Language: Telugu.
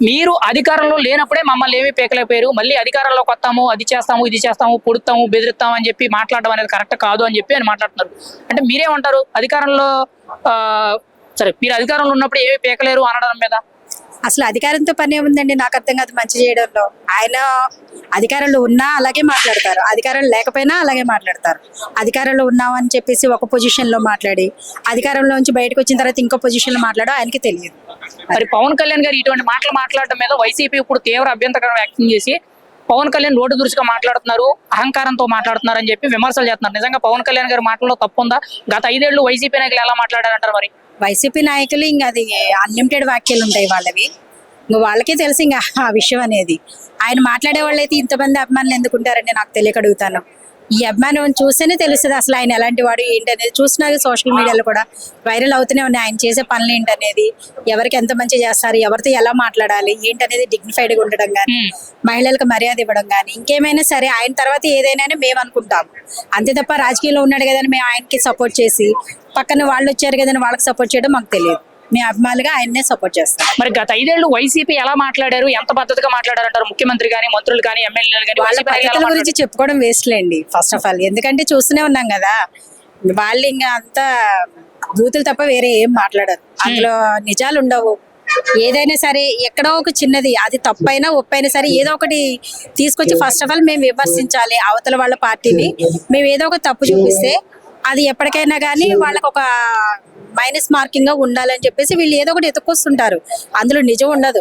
మీరు అధికారంలో లేనప్పుడే మమ్మల్ని ఏమీ పీకలేకపోయారు. మళ్ళీ అధికారంలోకి వస్తాము, అది చేస్తాము, ఇది చేస్తాము, పొడుస్తాము, బెదిరిస్తాము అని చెప్పి మాట్లాడడం అనేది కరెక్ట్ కాదు అని చెప్పి ఆయన మాట్లాడుతున్నారు. అంటే మీరేమంటారు? అధికారంలో సరే మీరు అధికారంలో ఉన్నప్పుడు ఏమీ పీకలేరు అనడం మీద? అసలు అధికారంతో పని ఏముందండి? నాకు అర్థం కాదు మంచి చేయడంలో. ఆయన అధికారంలో ఉన్నా అలాగే మాట్లాడతారు, అధికారం లేకపోయినా అలాగే మాట్లాడతారు. అధికారంలో ఉన్నామని చెప్పేసి ఒక పొజిషన్ లో మాట్లాడి అధికారంలోంచి బయటకు వచ్చిన తర్వాత ఇంకో పొజిషన్ లో మాట్లాడడం ఆయనకి తెలియదు. మరి పవన్ కళ్యాణ్ గారు ఇటువంటి మాటలు మాట్లాడడం మీద వైసీపీ ఇప్పుడు తీవ్ర అభ్యంతరం వ్యక్తం చేసి పవన్ కళ్యాణ్ రోడ్డు దురుసుగా మాట్లాడుతున్నారు, అహంకారంతో మాట్లాడుతున్నారు అని చెప్పి విమర్శలు చేస్తున్నారు. నిజంగా పవన్ కళ్యాణ్ గారి మాటల్లో తప్పుందా? గత 5 ఏళ్లు వైసీపీ నాయకులు ఎలా మాట్లాడారంటారు? మరి వైసీపీ నాయకులు ఇంకా అది అన్లిమిటెడ్ వ్యాఖ్యలు ఉంటాయి వాళ్ళవి, ఇంకా వాళ్ళకే తెలుసు ఇంకా ఆ విషయం అనేది. ఆయన మాట్లాడే వాళ్ళు అయితే ఇంతమంది అభిమానులు ఎందుకు ఉంటారండి నాకు తెలియక అడుగుతాను. ఈ అభిమానం చూస్తేనే తెలుస్తుంది అసలు ఆయన ఎలాంటి వాడు ఏంటి అనేది. చూసినా సోషల్ మీడియాలో కూడా వైరల్ అవుతూనే ఉన్నాయి ఆయన చేసే పనులు ఏంటనేది, ఎవరికి ఎంత మంచి చేస్తారు, ఎవరితో ఎలా మాట్లాడాలి ఏంటనేది, డిగ్నిఫైడ్గా ఉండడం కానీ, మహిళలకు మర్యాద ఇవ్వడం కానీ, ఇంకేమైనా సరే ఆయన తర్వాత ఏదైనా మేము అనుకుంటాం అంతే తప్ప రాజకీయంలో ఉన్నాడు కదా మేము ఆయనకి సపోర్ట్ చేసి పక్కన వాళ్ళు వచ్చారు కదా వాళ్ళకి సపోర్ట్ చేయడం మాకు తెలియదు. మేము అభిమానులుగా ఆయన్నే సపోర్ట్ చేస్తాం. మరి గత 5 ఏళ్లు వైసీపీ ఎలా మాట్లాడారు, ఎంత పద్ధతిగా మాట్లాడారంటారు? ముఖ్యమంత్రి కానీ, మంత్రులు కానీ, ఎమ్మెల్యేలు కానీ వాళ్ళ పద్ధతుల గురించి చెప్పుకోవడం వేస్ట్లేండి ఫస్ట్ ఆఫ్ ఆల్. ఎందుకంటే చూస్తూనే ఉన్నాం కదా, వాళ్ళు ఇంకా అంతా బూతులు తప్ప వేరే ఏం మాట్లాడరు, అందులో నిజాలు ఉండవు. ఏదైనా సరే ఎక్కడో ఒక చిన్నది, అది తప్పైనా ఒప్పైనా సరే ఏదో ఒకటి తీసుకొచ్చి ఫస్ట్ ఆఫ్ ఆల్ మేము విమర్శించాలి అవతల వాళ్ళ పార్టీని. మేము ఏదో ఒక తప్పు చూపిస్తే అది ఎప్పటికైనా కానీ వాళ్ళకి ఒక మైనస్ మార్కింగ్ గా ఉండాలని చెప్పేసి వీళ్ళు ఏదో ఒకటి ఎత్తుకొస్తుంటారు, అందులో నిజం ఉండదు.